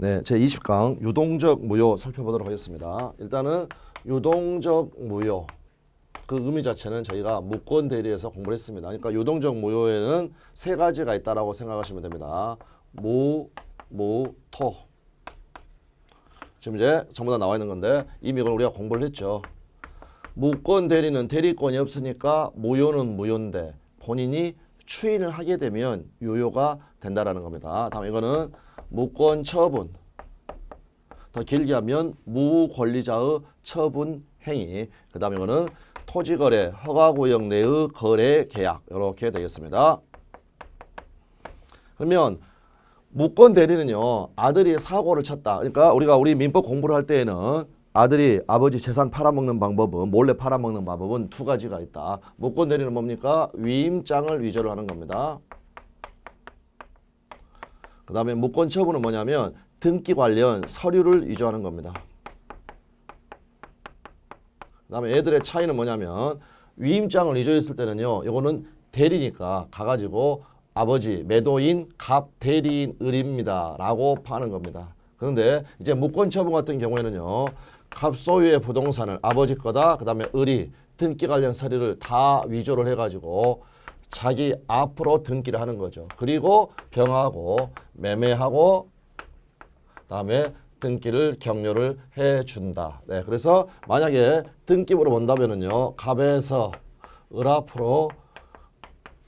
네, 제20강 유동적 무효 살펴보도록 하겠습니다. 일단은 유동적 무효 그 의미 자체는 저희가 무권 대리에서 공부를 했습니다. 그러니까 유동적 무효에는 세 가지가 있다라고 생각하시면 됩니다. 무, 토. 지금 이제 전부 다 나와 있는 건데 이미 이걸 우리가 공부를 했죠. 무권 대리는 대리권이 없으니까 무효는 무효인데 본인이 추인을 하게 되면 유효가 된다라는 겁니다. 다음 이거는 무권 처분. 더 길게 하면 무권리자의 처분 행위. 그 다음에 이거는 토지거래 허가구역 내의 거래 계약. 이렇게 되겠습니다. 그러면 무권 대리는요, 아들이 사고를 쳤다. 그러니까 우리 민법 공부를 할 때에는 아들이 아버지 재산 팔아먹는 방법은, 몰래 팔아먹는 방법은 두 가지가 있다. 무권 대리는 뭡니까? 위임장을 위조를 하는 겁니다. 그 다음에 무권 처분은 뭐냐면 등기 관련 서류를 위조하는 겁니다. 그 다음에 애들의 차이는 뭐냐면 위임장을 위조했을 때는요, 이거는 대리니까 가가지고 아버지 매도인 갑 대리인 을입니다 라고 파는 겁니다. 그런데 이제 무권 처분 같은 경우에는요, 갑 소유의 부동산을 아버지 거다, 그 다음에 을이 등기 관련 서류를 다 위조를 해가지고 자기 앞으로 등기를 하는 거죠. 그리고 병하고 매매하고 다음에 등기를 격려를 해준다. 네, 그래서 만약에 등기부로 본다면은요, 갑에서 을 앞으로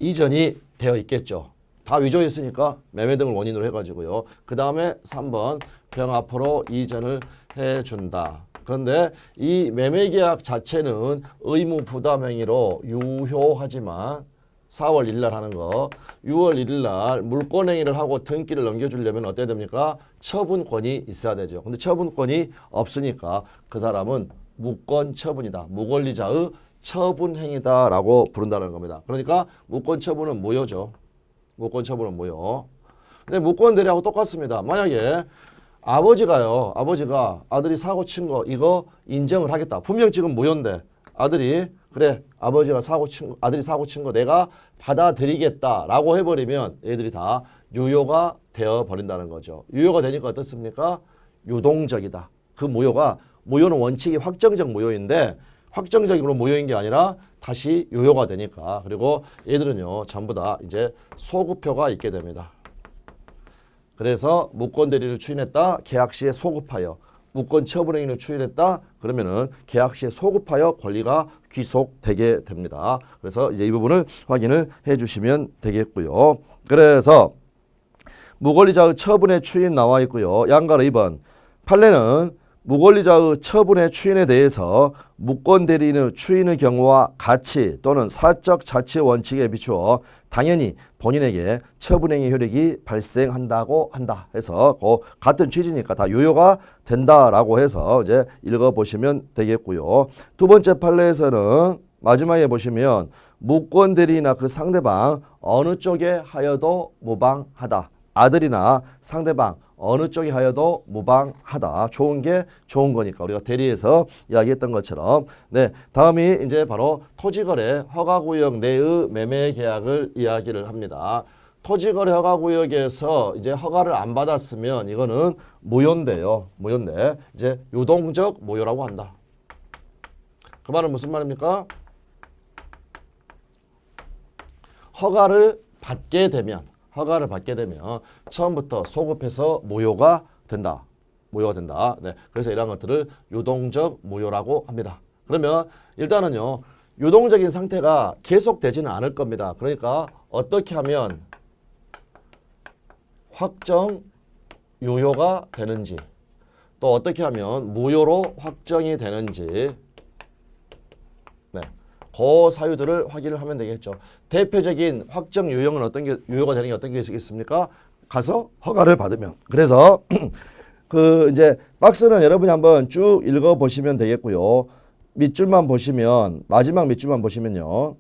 이전이 되어 있겠죠. 다 위조했으니까 매매 등을 원인으로 해가지고요. 그 다음에 3번 병 앞으로 이전을 해준다. 그런데 이 매매계약 자체는 의무 부담 행위로 유효하지만 4월 1일 날 하는 거, 6월 1일 날 물권 행위를 하고 등기를 넘겨주려면 어때야 됩니까? 처분권이 있어야 되죠. 근데 처분권이 없으니까 그 사람은 무권 처분이다. 무권리자의 처분 행위다라고 부른다는 겁니다. 그러니까 무권 처분은 무효죠. 무권 처분은 무효. 근데 무권 대리하고 똑같습니다. 만약에 아버지가 아들이 사고 친 거 이거 인정을 하겠다. 분명 지금 무효인데 아들이 그래 아들이 사고 친 거 내가 받아들이겠다라고 해버리면 얘들이 다 유효가 되어 버린다는 거죠. 유효가 되니까 어떻습니까? 유동적이다. 그 무효는 원칙이 확정적 무효인데 확정적으로 무효인 게 아니라 다시 유효가 되니까. 그리고 얘들은요 전부 다 이제 소급표가 있게 됩니다. 그래서 무권 대리를 추인했다. 계약 시에 소급하여 무권 처분 행위를 추인했다. 그러면은 계약 시에 소급하여 권리가 귀속되게 됩니다. 그래서 이제 이 부분을 확인을 해 주시면 되겠고요. 그래서 무권리자의 처분의 추인 나와 있고요. 양가로 2번 판례는 무권리자의 처분의 추인에 대해서 무권 대리인의 추인의 경우와 같이 또는 사적 자치 원칙에 비추어 당연히 본인에게 처분행위 효력이 발생한다고 한다 해서 같은 취지니까 다 유효가 된다라고 해서 이제 읽어보시면 되겠고요. 두 번째 판례에서는 마지막에 보시면 무권 대리나 그 상대방 어느 쪽에 하여도 무방하다. 아들이나 상대방 어느 쪽에 하여도 무방하다. 좋은 게 좋은 거니까 우리가 대리에서 이야기했던 것처럼. 네, 다음이 이제 바로 토지거래 허가구역 내의 매매 계약을 이야기를 합니다. 토지거래 허가구역에서 이제 허가를 안 받았으면 이거는 무효인데요. 무효인데 이제 유동적 무효라고 한다. 그 말은 무슨 말입니까? 허가를 받게 되면 처음부터 소급해서 무효가 된다. 네. 그래서 이런 것들을 유동적 무효라고 합니다. 그러면 일단은요. 유동적인 상태가 계속되지는 않을 겁니다. 그러니까 어떻게 하면 확정 유효가 되는지 또 어떻게 하면 무효로 확정이 되는지 네. 그 사유들을 확인을 하면 되겠죠. 대표적인 확정 유형은 어떤 게 유효가 되는 게 어떤 게 있겠습니까? 가서 허가를 받으면. 그래서 그 이제 박스는 여러분이 한번 쭉 읽어 보시면 되겠고요. 밑줄만 보시면 마지막 밑줄만 보시면요.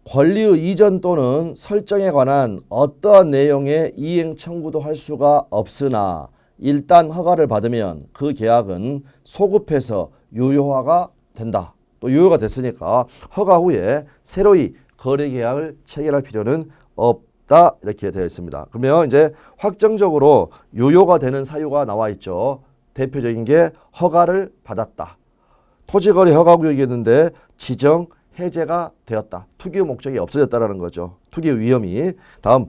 권리의 이전 또는 설정에 관한 어떠한 내용의 이행 청구도 할 수가 없으나 일단 허가를 받으면 그 계약은 소급해서 유효화가 된다. 또 유효가 됐으니까 허가 후에 새로이 거래 계약을 체결할 필요는 있다 이렇게 되어 있습니다. 그러면 이제 확정적으로 유효가 되는 사유가 나와 있죠. 대표적인 게 허가를 받았다. 토지거래 허가구역이었는데 지정 해제가 되었다. 투기 목적이 없어졌다라는 거죠. 투기 위험이. 다음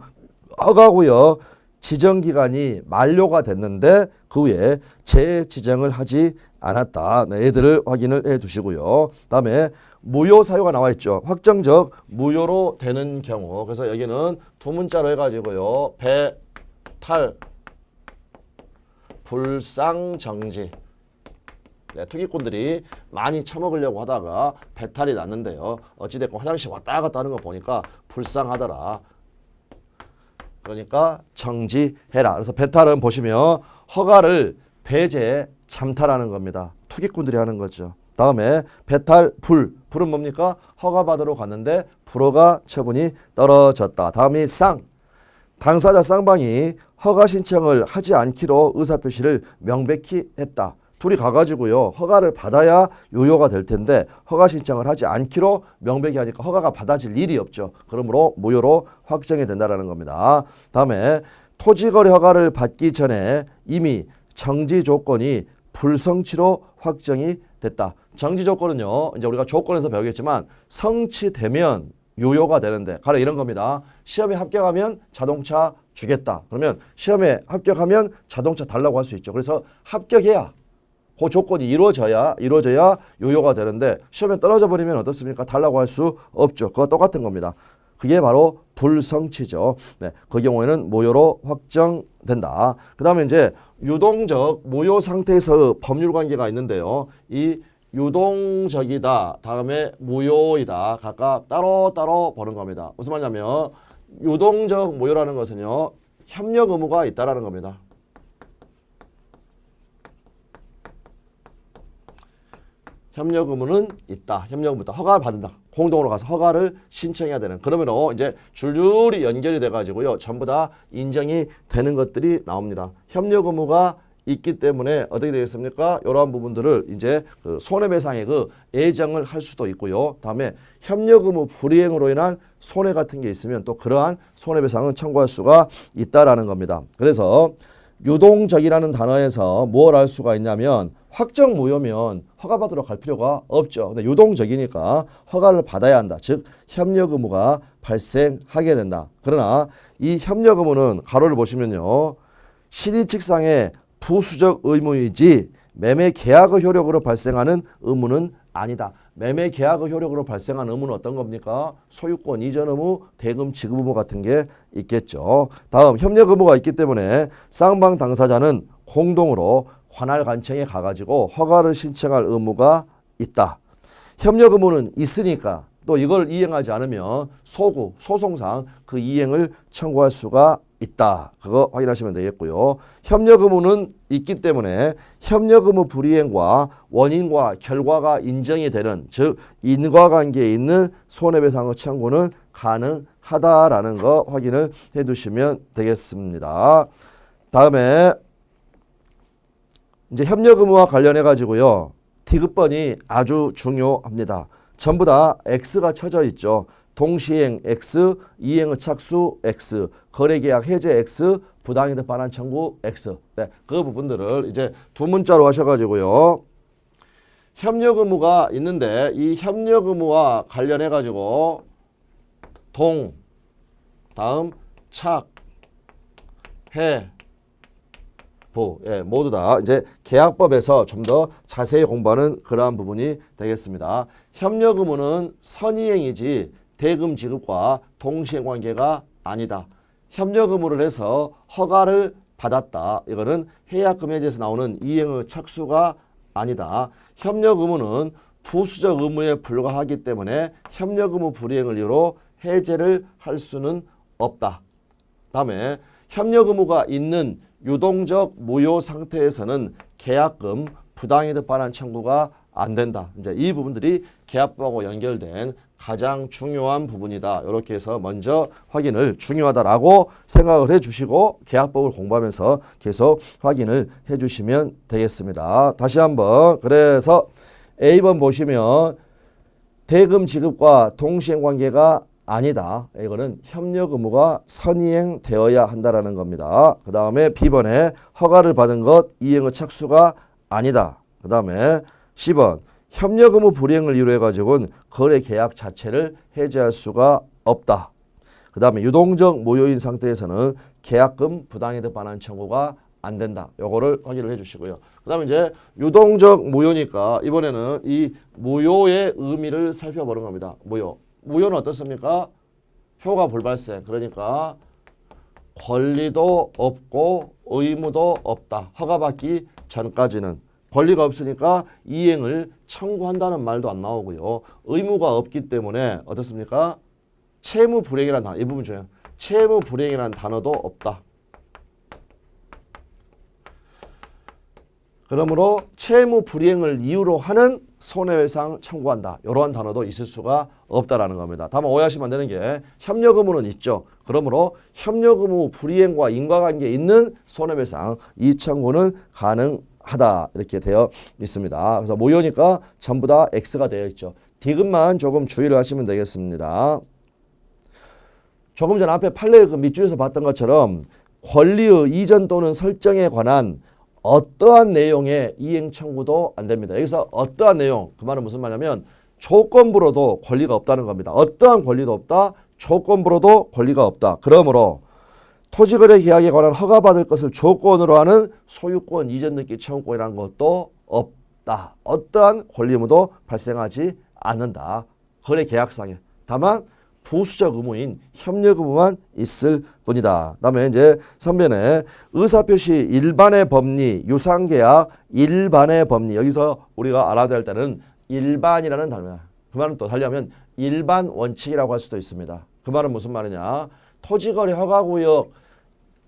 허가구역 지정기간이 만료가 됐는데 그 후에 재지정을 하지 않았다. 네, 얘들을 확인을 해 두시고요. 다음에 무효 사유가 나와 있죠. 확정적 무효로 되는 경우. 그래서 여기는 두 문자로 해가지고요. 배탈 불상정지. 네, 투기꾼들이 많이 처먹으려고 하다가 배탈이 났는데요. 어찌됐건 화장실 왔다 갔다 하는 거 보니까 불쌍하더라. 그러니까 정지해라. 그래서 배탈은 보시면 허가를 배제 잠탈하는 겁니다. 투기꾼들이 하는 거죠. 다음에 배탈 불은 뭡니까? 허가받으러 갔는데 불허가 처분이 떨어졌다. 다음이 쌍. 당사자 쌍방이 허가 신청을 하지 않기로 의사표시를 명백히 했다. 둘이 가가지고요. 허가를 받아야 유효가 될 텐데 허가 신청을 하지 않기로 명백히 하니까 허가가 받아질 일이 없죠. 그러므로 무효로 확정이 된다는 겁니다. 다음에 토지거래 허가를 받기 전에 이미 정지 조건이 불성취로 확정이 됐다. 정지 조건은요. 이제 우리가 조건에서 배우겠지만 성취되면 유효가 되는데 가령 이런 겁니다. 시험에 합격하면 자동차 주겠다. 그러면 시험에 합격하면 자동차 달라고 할 수 있죠. 그래서 합격해야 그 조건이 이루어져야 유효가 되는데 시험에 떨어져 버리면 어떻습니까? 달라고 할 수 없죠. 그거 똑같은 겁니다. 그게 바로 불성취죠. 네, 그 경우에는 무효로 확정된다. 그 다음에 이제 유동적 무효 상태에서 법률 관계가 있는데요. 이 유동적이다, 다음에 무효이다. 각각 따로따로 보는 겁니다. 무슨 말이냐면 유동적 무효라는 것은요. 협력 의무가 있다라는 겁니다. 협력 의무는 있다. 협력 의무 있다. 허가를 받는다. 공동으로 가서 허가를 신청해야 되는. 그러면 이제 줄줄이 연결이 돼가지고요. 전부 다 인정이 되는 것들이 나옵니다. 협력 의무가 있기 때문에 어떻게 되겠습니까? 이러한 부분들을 이제 그 손해배상액의 예정을 할 수도 있고요. 다음에 협력 의무 불이행으로 인한 손해 같은 게 있으면 또 그러한 손해배상은 청구할 수가 있다라는 겁니다. 그래서 유동적이라는 단어에서 뭘 알 수가 있냐면 확정 무효면 허가받으러 갈 필요가 없죠. 근데 유동적이니까 허가를 받아야 한다. 즉 협력 의무가 발생하게 된다. 그러나 이 협력 의무는 가로를 보시면요. 실의칙상의 부수적 의무이지 매매 계약의 효력으로 발생하는 의무는 아니다. 매매 계약의 효력으로 발생한 의무는 어떤 겁니까? 소유권 이전 의무, 대금 지급 의무 같은 게 있겠죠. 다음 협력 의무가 있기 때문에 쌍방 당사자는 공동으로 관할관청에 가가지고 허가를 신청할 의무가 있다. 협력 의무는 있으니까 또 이걸 이행하지 않으면 소송상 그 이행을 청구할 수가 있다. 그거 확인하시면 되겠고요. 협력 의무는 있기 때문에 협력 의무 불이행과 원인과 결과가 인정이 되는 즉 인과관계에 있는 손해배상의 청구는 가능하다라는 거 확인을 해두시면 되겠습니다. 다음에 이제 협력 의무와 관련해 가지고요. 디귿번이 아주 중요합니다. 전부 다 X가 쳐져 있죠. 동시행 X, 이행의 착수 X, 거래계약 해제 X, 부당이득 반환 청구 X. 네, 그 부분들을 이제 두 문자로 하셔가지고요. 협력 의무가 있는데 이 협력 의무와 관련해 가지고 동, 다음 착, 해, 부, 예, 모두 다 이제 계약법에서 좀 더 자세히 공부하는 그러한 부분이 되겠습니다. 협력 의무는 선이행이지 대금 지급과 동시행 관계가 아니다. 협력 의무를 해서 허가를 받았다. 이거는 해약금 해제에서 나오는 이행의 착수가 아니다. 협력 의무는 부수적 의무에 불과하기 때문에 협력 의무 불이행을 이유로 해제를 할 수는 없다. 다음에 협력 의무가 있는 유동적 무효 상태에서는 계약금 부당이득 반환 청구가 안 된다. 이제 이 부분들이 계약법하고 연결된 가장 중요한 부분이다. 이렇게 해서 먼저 확인을 중요하다라고 생각을 해주시고 계약법을 공부하면서 계속 확인을 해주시면 되겠습니다. 다시 한번 그래서 A번 보시면 대금 지급과 동시행 관계가 아니다. 이거는 협력 의무가 선이행되어야 한다라는 겁니다. 그 다음에 B번에 허가를 받은 것 이행의 착수가 아니다. 그 다음에 C번 협력 의무 불이행을 이유로 해가지고는 거래 계약 자체를 해지할 수가 없다. 그 다음에 유동적 무효인 상태에서는 계약금 부당이득 반환 청구가 안 된다. 요거를 확인을 해주시고요. 그 다음에 이제 유동적 무효니까 이번에는 이 무효의 의미를 살펴보는 겁니다. 무효. 무효는 어떻습니까? 효과 불발생. 그러니까 권리도 없고 의무도 없다. 허가받기 전까지는 권리가 없으니까 이행을 청구한다는 말도 안 나오고요. 의무가 없기 때문에 어떻습니까? 채무 불이행이라는 단어, 이 부분 중요해요. 채무 불이행이라는 단어도 없다. 그러므로 채무 불이행을 이유로 하는 손해배상 청구한다. 이러한 단어도 있을 수가 없다라는 겁니다. 다만 오해하시면 안 되는 게 협력 의무는 있죠. 그러므로 협력 의무 불이행과 인과관계 있는 손해배상 이 청구는 가능하다 이렇게 되어 있습니다. 그래서 무효니까 전부 다 X가 되어 있죠. D급만 조금 주의를 하시면 되겠습니다. 조금 전 앞에 판례 그 밑줄에서 봤던 것처럼 권리의 이전 또는 설정에 관한 어떠한 내용의 이행 청구도 안 됩니다. 여기서 어떠한 내용, 그 말은 무슨 말이냐면 조건부로도 권리가 없다는 겁니다. 어떠한 권리도 없다, 조건부로도 권리가 없다. 그러므로 토지거래 계약에 관한 허가받을 것을 조건으로 하는 소유권 이전 등기 청구권이라는 것도 없다. 어떠한 권리 의무도 발생하지 않는다. 거래 계약상에. 다만 부수적 의무인 협력 의무만 있을 뿐이다. 그다음에 이제 선변에 의사표시 일반의 법리, 유상계약 일반의 법리. 여기서 우리가 알아야 될 때는 일반이라는 단어야. 그 말은 또 하려면 일반 원칙이라고 할 수도 있습니다. 그 말은 무슨 말이냐? 토지거래 허가구역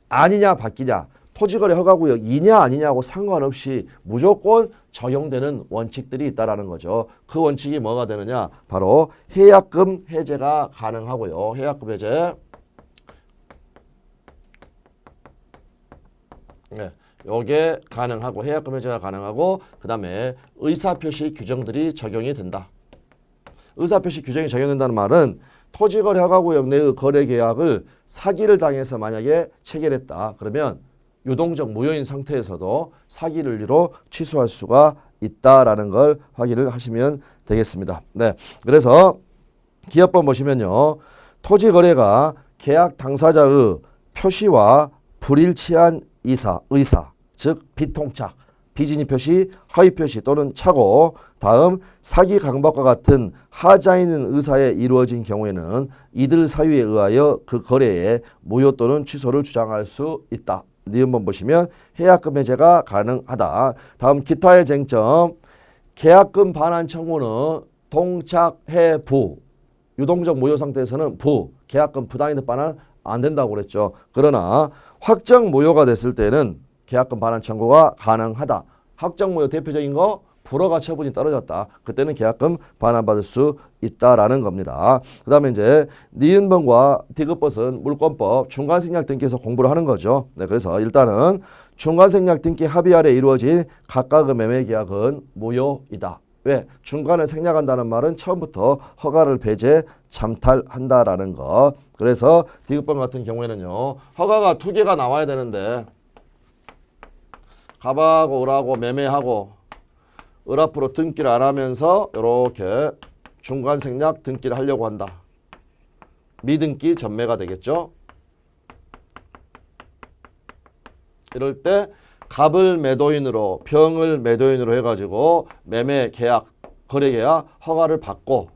아니냐 바뀌냐. 토지거래 허가구역이냐 아니냐고 상관없이 무조건 적용되는 원칙들이 있다라는 거죠. 그 원칙이 뭐가 되느냐? 바로 해약금 해제가 가능하고요. 해약금 해제. 네, 요게 가능하고 해약금 해제가 가능하고 그 다음에 의사표시 규정들이 적용이 된다. 의사표시 규정이 적용된다는 말은 토지거래 허가구역 내의 거래계약을 사기를 당해서 만약에 체결했다. 그러면 유동적 무효인 상태에서도 사기를 이유로 취소할 수가 있다라는 걸 확인을 하시면 되겠습니다. 네, 그래서 기업법 보시면요, 토지거래가 계약 당사자의 표시와 불일치한 의사, 즉 비통착, 비진입 표시, 허위 표시 또는 착오, 다음 사기 강박과 같은 하자 있는 의사에 이루어진 경우에는 이들 사유에 의하여 그 거래에 무효 또는 취소를 주장할 수 있다. 니은번 보시면 해약금 해제가 가능하다. 다음 기타의 쟁점, 계약금 반환 청구는 동착해부, 유동적 무효 상태에서는 계약금 부당이득 반환 안 된다고 그랬죠. 그러나 확정 무효가 됐을 때는 계약금 반환 청구가 가능하다. 확정 무효 대표적인 거 불허가 처분이 떨어졌다. 그때는 계약금 반환받을 수 있다라는 겁니다. 그 다음에 이제 니은번과 디귿벗은 물권법 중간생략 등기에서 공부를 하는 거죠. 네, 그래서 일단은 중간생략 등기 합의 아래 이루어진 각각의 매매 계약은 무효이다. 왜? 중간에 생략한다는 말은 처음부터 허가를 배제 잠탈한다라는 거. 그래서 디귿번 같은 경우에는요, 허가가 2개가 나와야 되는데 갑하고 을하고 매매하고 을 앞으로 등기를 안 하면서 이렇게 중간 생략 등기를 하려고 한다. 미등기 전매가 되겠죠. 이럴 때 갑을 매도인으로 병을 매도인으로 해가지고 매매 계약, 거래 계약 허가를 받고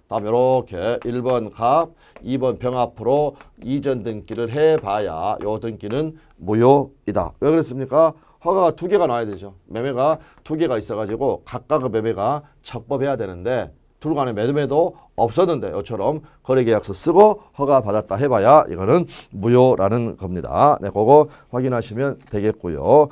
다음 이렇게 1번 갑, 2번 병 앞으로 이전 등기를 해봐야 요 등기는 무효이다. 왜 그랬습니까? 허가가 2개가 나와야 되죠. 매매가 2개가 있어가지고 각각의 매매가 적법해야 되는데 둘 간에 매매도 없었는데 이처럼 거래계약서 쓰고 허가 받았다 해봐야 이거는 무효라는 겁니다. 네, 그거 확인하시면 되겠고요.